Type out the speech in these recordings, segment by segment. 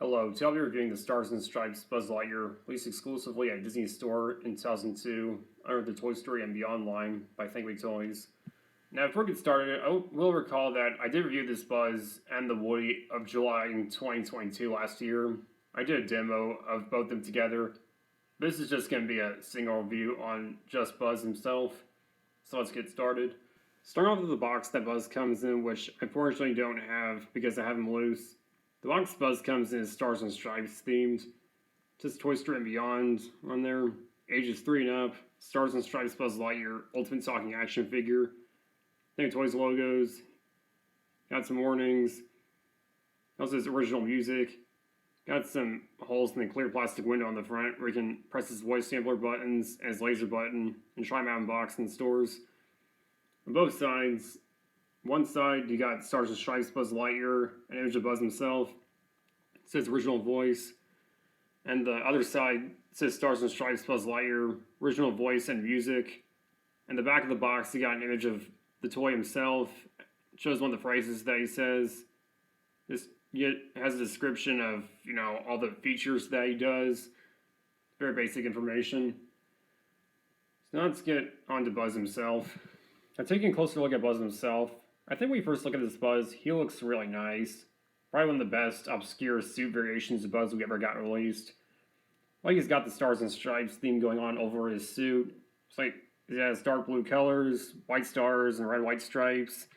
Hello, today I'll be reviewing the Stars and Stripes Buzz Lightyear, released exclusively at Disney Store in 2002 under the Toy Story and Beyond line by Thinkway Toys. Now, before we get started, I will recall that I did review this Buzz and the Woody of July in 2022 last year. I did a demo of both of them together. This is just going to be a single review on just Buzz himself, so let's get started. Starting off with the box that Buzz comes in, which I unfortunately don't have because I have him loose. The box Buzz comes in is Stars and Stripes themed. Just Toy Story and Beyond on there. Ages 3 and up. Stars and Stripes Buzz Lightyear Ultimate Talking Action Figure. Thinkway logos. Got some warnings. Also has original music. Got some holes in the clear plastic window on the front where you can press his voice sampler buttons and his laser button and try them out in box in stores. On both sides, one side, you got Stars and Stripes Buzz Lightyear, an image of Buzz himself. It says original voice. And the other side says Stars and Stripes Buzz Lightyear, original voice and music. And the back of the box, you got an image of the toy himself. It shows one of the phrases that he says. This has a description of, all the features that he does. Very basic information. So now let's get on to Buzz himself. Now taking a closer look at Buzz himself, I think when we first look at this Buzz, he looks really nice. Probably one of the best obscure suit variations of Buzz we ever got released. Like he's got the Stars and Stripes theme going on over his suit. It's like it has dark blue colors, white stars, and red white stripes.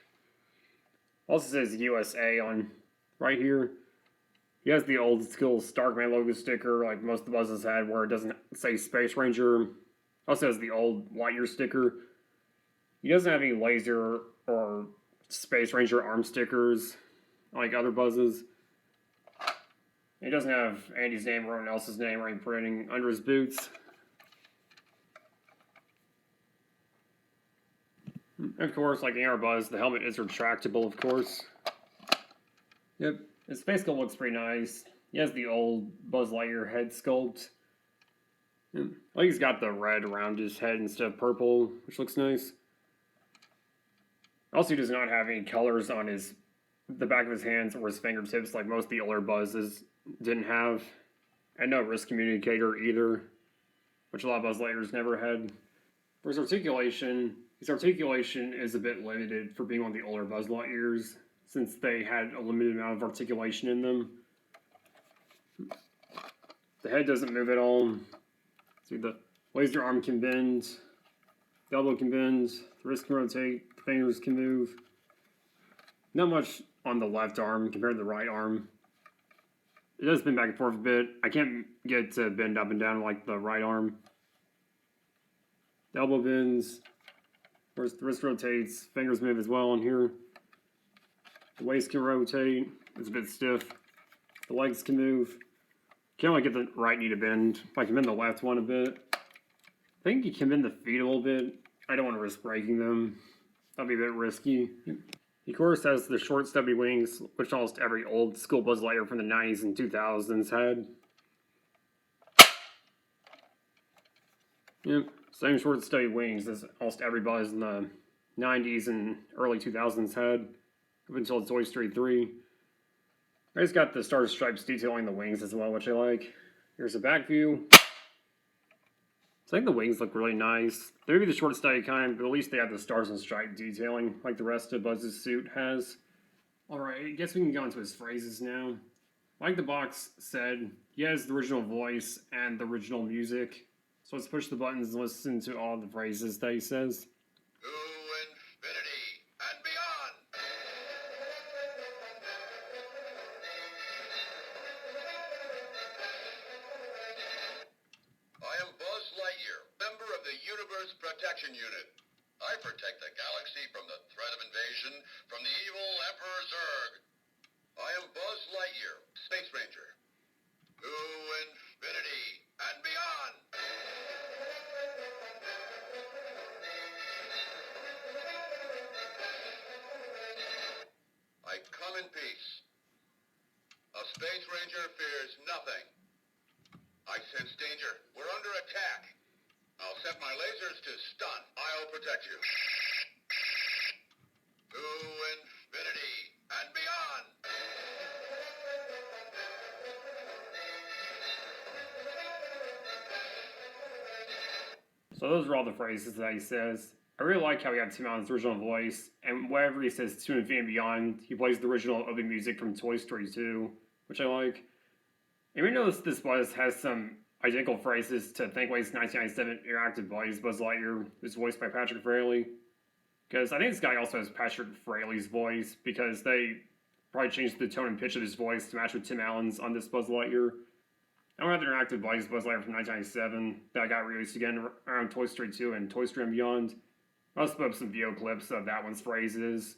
Also says USA on right here. He has the old school Starkman logo sticker like most of the Buzzes had where it doesn't say Space Ranger. Also has the old Lightyear sticker. He doesn't have any laser or Space Ranger arm stickers like other Buzzes. He doesn't have Andy's name or anyone else's name or any printing under his boots. Of course, like any other Buzz, the helmet is retractable, of course. Yep, his face sculpt looks pretty nice. He has the old Buzz Lightyear head sculpt. Like he's got the red around his head instead of purple, which looks nice. Also, he does not have any colors on the back of his hands or his fingertips like most of the older Buzzes didn't have. And no wrist communicator either, which a lot of Buzz Lightyears never had. For his articulation is a bit limited for being one of the older Buzz Lightyears, since they had a limited amount of articulation in them. The head doesn't move at all. See, the laser arm can bend, the elbow can bend, the wrist can rotate, the fingers can move. Not much on the left arm compared to the right arm. It does bend back and forth a bit. I can't get it to bend up and down like the right arm. The elbow bends, the wrist rotates, fingers move as well on here. The waist can rotate, it's a bit stiff. The legs can move. Can't really get the right knee to bend. I can bend the left one a bit. I think you can bend the feet a little bit. I don't want to risk breaking them. That'd be a bit risky. He, of course, has the short, stubby wings, which almost every old school Buzz Lightyear from the 90s and 2000s had. Yep, same short, stubby wings as almost every Buzz in the 90s and early 2000s had, up until Toy Story 3. I just got the Stars and Stripes detailing the wings as well, which I like. Here's a back view. So I think the wings look really nice. They may be the short, stubby kind, but at least they have the Stars and Stripes detailing, like the rest of Buzz's suit has. Alright, I guess we can go into his phrases now. Like the box said, he has the original voice and the original music. So let's push the buttons and listen to all the phrases that he says. To infinity and beyond! I am Buzz Lightyear, member of the Universe Protection Unit. I protect the galaxy from the threat of invasion from the evil Emperor Zurg. I am Buzz Lightyear, Space Ranger. To infinity and beyond! I come in peace. A Space Ranger fears nothing. I sense danger. We're under attack. I'll set my lasers to stun. I'll protect you. To infinity and beyond. So those are all the phrases that he says. I really like how he had Tim Allen's original voice, and whenever he says to infinity and beyond, he plays the original opening music from Toy Story 2, which I like. And we notice this Buzz has some identical phrases to Thinkway's 1997 interactive Buzz, Buzz Lightyear, who's voiced by Patrick Fraley. Because I think this guy also has Patrick Fraley's voice, because they probably changed the tone and pitch of his voice to match with Tim Allen's on this Buzz Lightyear. I don't have the interactive Buzz Lightyear from 1997 that got released again around Toy Story 2 and Toy Story and Beyond. I'll just put up some video clips of that one's phrases.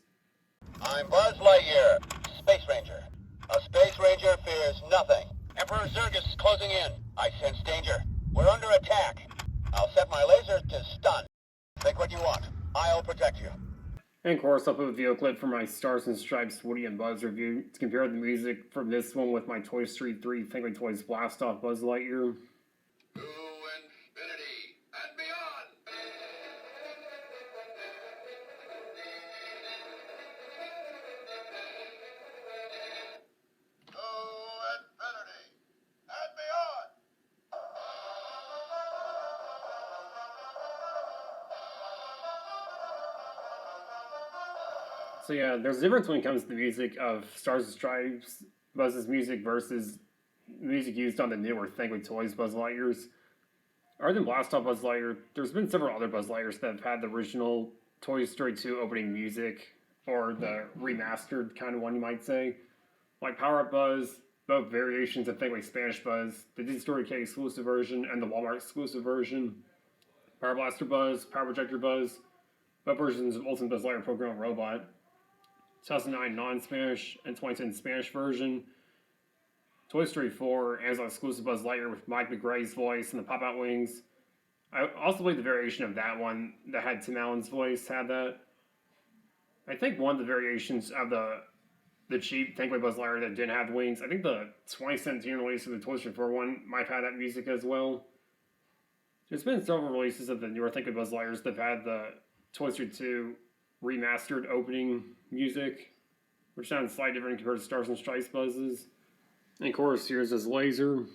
I'm Buzz Lightyear, Space Ranger. A Space Ranger fears nothing. Emperor Zurg is closing in. I sense danger. We're under attack. I'll set my laser to stun. Think what you want. I'll protect you. And of course, I'll put a video clip from my Stars and Stripes Woody and Buzz review to compare the music from this one with my Toy Story 3 Thinkway Toys Blast Off Buzz Lightyear. To infinity and beyond. To infinity and beyond. So yeah, there's a difference when it comes to the music of Stars and Stripes Buzz's music versus music used on the newer Thinkway Toys Buzz Lightyears. Other than Blast Off Buzz Lightyear, there's been several other Buzz Lightyears that have had the original Toy Story 2 opening music, or the remastered kind of one you might say. Like Power Up Buzz, both variations of Thinkway Spanish Buzz, the Disney K exclusive version and the Walmart exclusive version. Power Blaster Buzz, Power Projector Buzz, both versions of Ultimate Buzz Lightyear Program Robot. 2009 non-Spanish and 2010 Spanish version. Toy Story 4 Amazon exclusive Buzz Lightyear with Mike McGrady's voice and the pop-out wings. I also played the variation of that one that had Tim Allen's voice, had that. I think one of the variations of the cheap Thinkway Buzz Lightyear that didn't have wings, I think the 2017 release of the Toy Story 4 one might have had that music as well. There's been several releases of the newer Thinkway Buzz Lightyears that have had the Toy Story 2 remastered opening music, which sounds slightly different compared to Stars and Stripes Buzz's. And of course, here's his laser.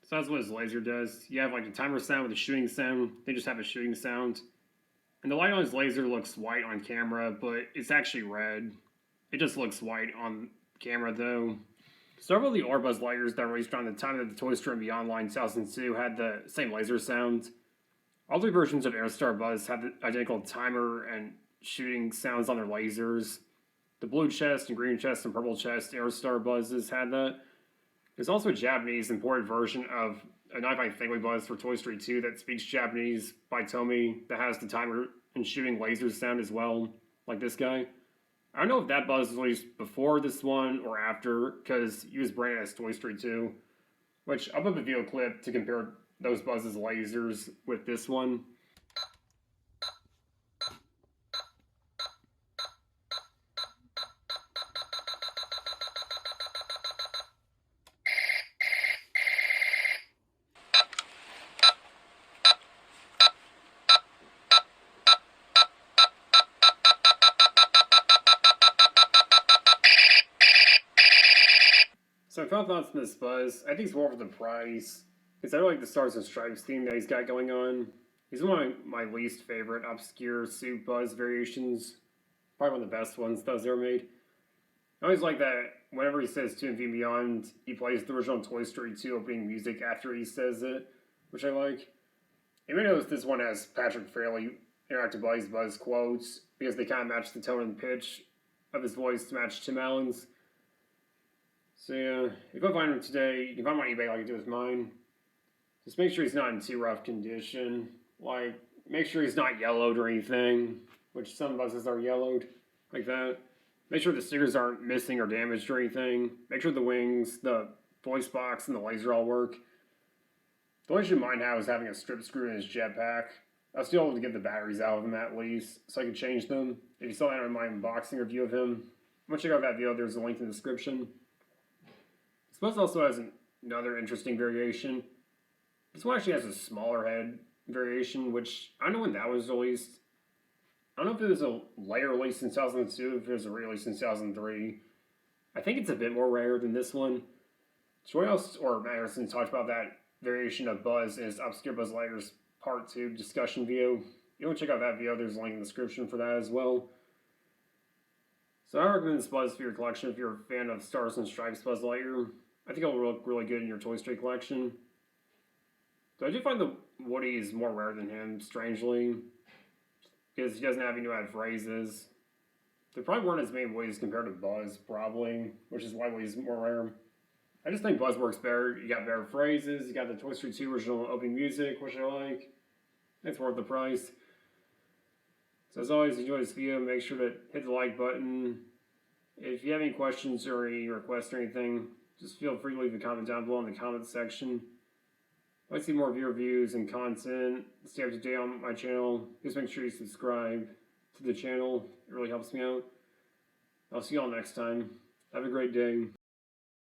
So that's what his laser does. You have like a timer sound with a shooting sound. They just have a shooting sound. And the light on his laser looks white on camera, but it's actually red. It just looks white on camera though. Several of the older Buzz Lightyears that were released around the time that the Toy Story and Beyond line 2002 had the same laser sound. All three versions of Aerostar Buzz had the identical timer and shooting sounds on their lasers. The blue chest and green chest and purple chest Aerostar Buzzes had that. There's also a Japanese imported version of a 95 Thinkway Buzz for Toy Story 2 that speaks Japanese by Tomy that has the timer and shooting lasers sound as well, like this guy. I don't know if that Buzz was released before this one or after, because he was branded as Toy Story 2, which I'll put up a video clip to compare those Buzz's lasers with this one. So my final thoughts on this Buzz, I think it's more for the price. Because I really like the Stars and Stripes theme that he's got going on. He's one of my least favorite obscure suit Buzz variations. Probably one of the best ones that was ever made. I always like that whenever he says to Infinity and Beyond, he plays the original Toy Story 2 opening music after he says it, which I like. And we notice this one has Patrick Fraley interactive Buzz quotes, because they kind of match the tone and pitch of his voice to match Tim Allen's. So yeah, if you go find him today, you can find him on eBay like I did with mine. Just make sure he's not in too rough condition. Like, make sure he's not yellowed or anything, which some buses are yellowed, like that. Make sure the stickers aren't missing or damaged or anything. Make sure the wings, the voice box, and the laser all work. The only issue mine had was having a strip screw in his jetpack. I was still able to get the batteries out of him at least, so I could change them. If you saw that in my unboxing review of him, I'm going to check out that video. There's a link in the description. This bus also has another interesting variation. This one actually has a smaller head variation, which I don't know when that was released. I don't know if it was a later release in 2002, if it was a release in 2003. I think it's a bit more rare than this one. Troy or Matt Harrison talked about that variation of Buzz in his Obscure Buzz Lightyear's Part 2 discussion video. You want to check out that video, there's a link in the description for that as well. So I recommend this Buzz for your collection if you're a fan of Stars and Stripes Buzz Lightyear. I think it'll look really good in your Toy Story collection. So I do find the Woody is more rare than him, strangely, because he doesn't have any new add phrases. There probably weren't as many Woody's compared to Buzz, probably, which is why Woody's more rare. I just think Buzz works better. You got better phrases, you got the Toy Story 2 original opening music, which I like. It's worth the price. So as always, enjoy this video, make sure to hit the like button. If you have any questions or any requests or anything, just feel free to leave a comment down below in the comments section. If I see more of your reviews and content, stay up to date on my channel, just make sure you subscribe to the channel. It really helps me out. I'll see you all next time. Have a great day.